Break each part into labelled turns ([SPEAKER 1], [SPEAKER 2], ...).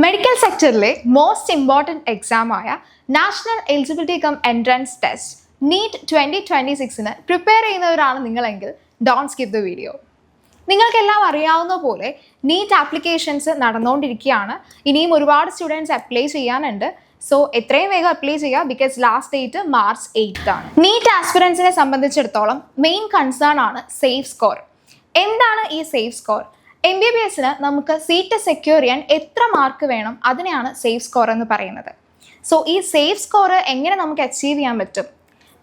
[SPEAKER 1] Medical സെക്ടറിലെ most important എക്സാമായ national eligibility cum entrance test NEET 2026 prepare ചെയ്യുന്നവരാണ് നിങ്ങളെങ്കിൽ ഡോണ്ട് സ്കിപ്പ് ദ വീഡിയോ. നിങ്ങൾക്കെല്ലാം അറിയാവുന്ന പോലെ നീറ്റ് ആപ്ലിക്കേഷൻസ് നടന്നുകൊണ്ടിരിക്കുകയാണ്. ഇനിയും ഒരുപാട് സ്റ്റുഡൻസ് അപ്ലൈ ചെയ്യാനുണ്ട്. സോ എത്രയും വേഗം അപ്ലൈ ചെയ്യുക, ബിക്കോസ് ലാസ്റ്റ് ഡേറ്റ് March 8 ആണ്. നീറ്റ് ആസ്പിറൻസിനെ സംബന്ധിച്ചിടത്തോളം മെയിൻ കൺസേൺ ആണ് സേഫ് സ്കോർ. എന്താണ് ഈ സേഫ് സ്കോർ? MBBS നമുക്ക് സീറ്റ് സെക്യൂർ ചെയ്യാൻ എത്ര മാർക്ക് വേണം, അതിനെയാണ് സേഫ് സ്കോർ എന്ന് പറയുന്നത്. സോ ഈ സേഫ് സ്കോർ എങ്ങനെ നമുക്ക് അച്ചീവ് ചെയ്യാൻ പറ്റും?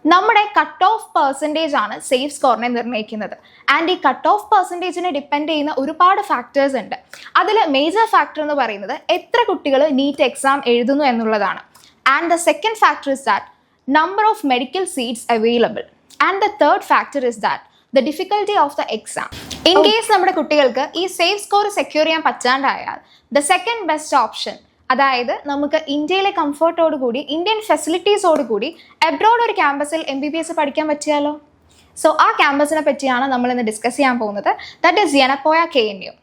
[SPEAKER 1] നമ്മുടെ കട്ട് ഓഫ് പെർസെൻറ്റേജ് ആണ് സേഫ് സ്കോറിനെ നിർണ്ണയിക്കുന്നത്. ആൻഡ് ഈ കട്ട് ഓഫ് പെർസെൻറ്റേജിനെ ഡിപ്പെൻഡ് ചെയ്യുന്ന ഒരുപാട് ഫാക്ടേഴ്സ് ഉണ്ട്. അതിൽ മേജർ ഫാക്ടർ എന്ന് പറയുന്നത് എത്ര കുട്ടികൾ നീറ്റ് എക്സാം എഴുതുന്നു എന്നുള്ളതാണ്. And the second factor is that number of medical seats available. And the third factor is that the difficulty of the exam. In case നമ്മുടെ കുട്ടികൾക്ക് ഈ സേഫ് സ്കോർ സെക്യൂർ ചെയ്യാൻ പറ്റാണ്ടായാൽ ദ സെക്കൻഡ് ബെസ്റ്റ് ഓപ്ഷൻ, അതായത് നമുക്ക് ഇന്ത്യയിലെ കംഫർട്ടോട് കൂടി Indian ഫെസിലിറ്റീസോട് കൂടി abroad ഒരു ക്യാമ്പസിൽ MBBS പഠിക്കാൻ പറ്റിയാലോ? സോ ആ ക്യാമ്പസിനെ പറ്റിയാണ് നമ്മൾ ഇന്ന് ഡിസ്കസ് ചെയ്യാൻ പോകുന്നത്. That is Yenepoya KNU.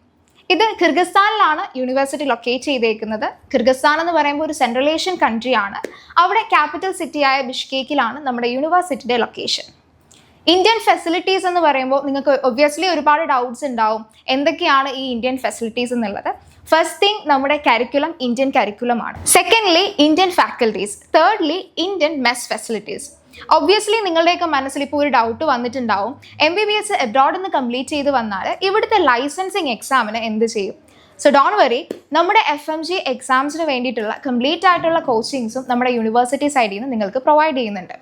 [SPEAKER 1] ഇത് കിർഗിസ്ഥാനിലാണ് യൂണിവേഴ്സിറ്റി ലൊക്കേറ്റ് ചെയ്തേക്കുന്നത്. കിർഗിസ്ഥാൻ എന്ന് പറയുമ്പോൾ ഒരു സെൻട്രൽ ഏഷ്യൻ കൺട്രി ആണ്. അവിടെ ക്യാപിറ്റൽ സിറ്റിയായ ബിഷ്കേക്കിലാണ് നമ്മുടെ യൂണിവേഴ്സിറ്റിയുടെ ലൊക്കേഷൻ. ഇന്ത്യൻ ഫെസിലിറ്റീസ് എന്ന് പറയുമ്പോൾ നിങ്ങൾക്ക് ഒബ്വിയസ്ലി ഒരുപാട് ഡൗട്ട്സ് ഉണ്ടാവും, എന്തൊക്കെയാണ് ഈ ഇന്ത്യൻ ഫെസിലിറ്റീസ് എന്നുള്ളത്. ഫസ്റ്റ് തിങ്, നമ്മുടെ കരിക്കുലം ഇന്ത്യൻ കരിക്കുലമാണ്. Secondly, Indian faculties. Thirdly, Indian mess facilities. Obviously നിങ്ങളുടെയൊക്കെ മനസ്സിൽ ഇപ്പോൾ ഒരു ഡൗട്ട് വന്നിട്ടുണ്ടാവും, MBBS അബ്രോഡ് നിന്ന് കംപ്ലീറ്റ് ചെയ്ത് വന്നാൽ ഇവിടുത്തെ ലൈസൻസിങ് എക്സാമിന് എന്ത് ചെയ്യും? സോ ഡോണ്ട് വറി, നമ്മുടെ FMG എക്സാംസിന് വേണ്ടിയിട്ടുള്ള കംപ്ലീറ്റ് ആയിട്ടുള്ള കോച്ചിങ്സും നമ്മുടെ യൂണിവേഴ്സിറ്റി സൈഡിൽ നിന്ന് നിങ്ങൾക്ക് പ്രൊവൈഡ് ചെയ്യുന്നുണ്ട്.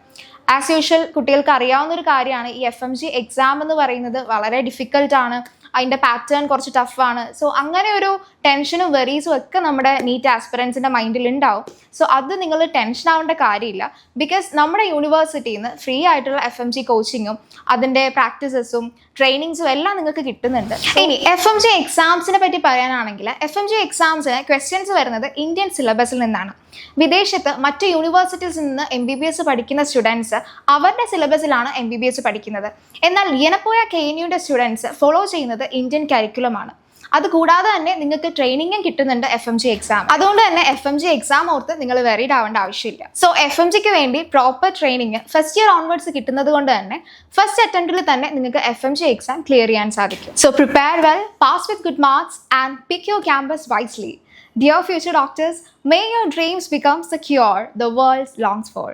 [SPEAKER 1] ആസ് യൂഷ്വൽ കുട്ടികൾക്ക് അറിയാവുന്ന ഒരു കാര്യമാണ്, ഈ FMG എക്സാം എന്ന് പറയുന്നത് വളരെ ഡിഫിക്കൽട്ടാണ്, അതിൻ്റെ പാറ്റേൺ കുറച്ച് ടഫാണ്. സോ അങ്ങനെ ഒരു ടെൻഷനും വെറീസും ഒക്കെ നമ്മുടെ നീറ്റ് ആസ്പിറൻസിൻ്റെ മൈൻഡിൽ ഉണ്ടാവും. സോ അത് നിങ്ങൾ ടെൻഷൻ ആവേണ്ട കാര്യമില്ല, ബിക്കോസ് നമ്മുടെ യൂണിവേഴ്സിറ്റിയിൽ നിന്ന് ഫ്രീ ആയിട്ടുള്ള FMG കോച്ചിങ്ങും അതിൻ്റെ പ്രാക്ടീസസും ട്രെയിനിങ്സും എല്ലാം നിങ്ങൾക്ക് കിട്ടുന്നുണ്ട്. ഇനി FMG എക്സാംസിനെ പറ്റി പറയാനാണെങ്കിൽ FMG എക്സാംസിന് ക്വസ്റ്റ്യൻസ് വരുന്നത് ഇന്ത്യൻ സിലബസിൽ നിന്നാണ്. വിദേശത്ത് മറ്റ് യൂണിവേഴ്സിറ്റീസിൽ നിന്ന് MBBS പഠിക്കുന്ന സ്റ്റുഡൻസ് അവരുടെ സിലബസിലാണ് MBBS പഠിക്കുന്നത്. എന്നാൽ യനപ്പോയ KNUയുടെ സ്റ്റുഡൻസ് ഫോളോ ചെയ്യുന്നത് ഇന്ത്യൻ കരിക്കുലമാണ്. അതുകൂടാതെ തന്നെ നിങ്ങൾക്ക് ട്രെയിനിങ്ങും കിട്ടുന്നുണ്ട് FMG എക്സാം. അതുകൊണ്ട് തന്നെ FMG എക്സാം ഓർത്ത് നിങ്ങൾ വെറീഡ് ആവേണ്ട ആവശ്യമില്ല. സോ FMGക്ക് വേണ്ടി proper training first year onwards കിട്ടുന്നത് കൊണ്ട് തന്നെ ഫസ്റ്റ് അറ്റംപ്റ്റിൽ തന്നെ നിങ്ങൾക്ക് FMG എക്സാം ക്ലിയർ ചെയ്യാൻ സാധിക്കും. So prepare well, pass with good marks and pick your campus wisely. Dear future doctors, may your dreams become the cure the world longs for.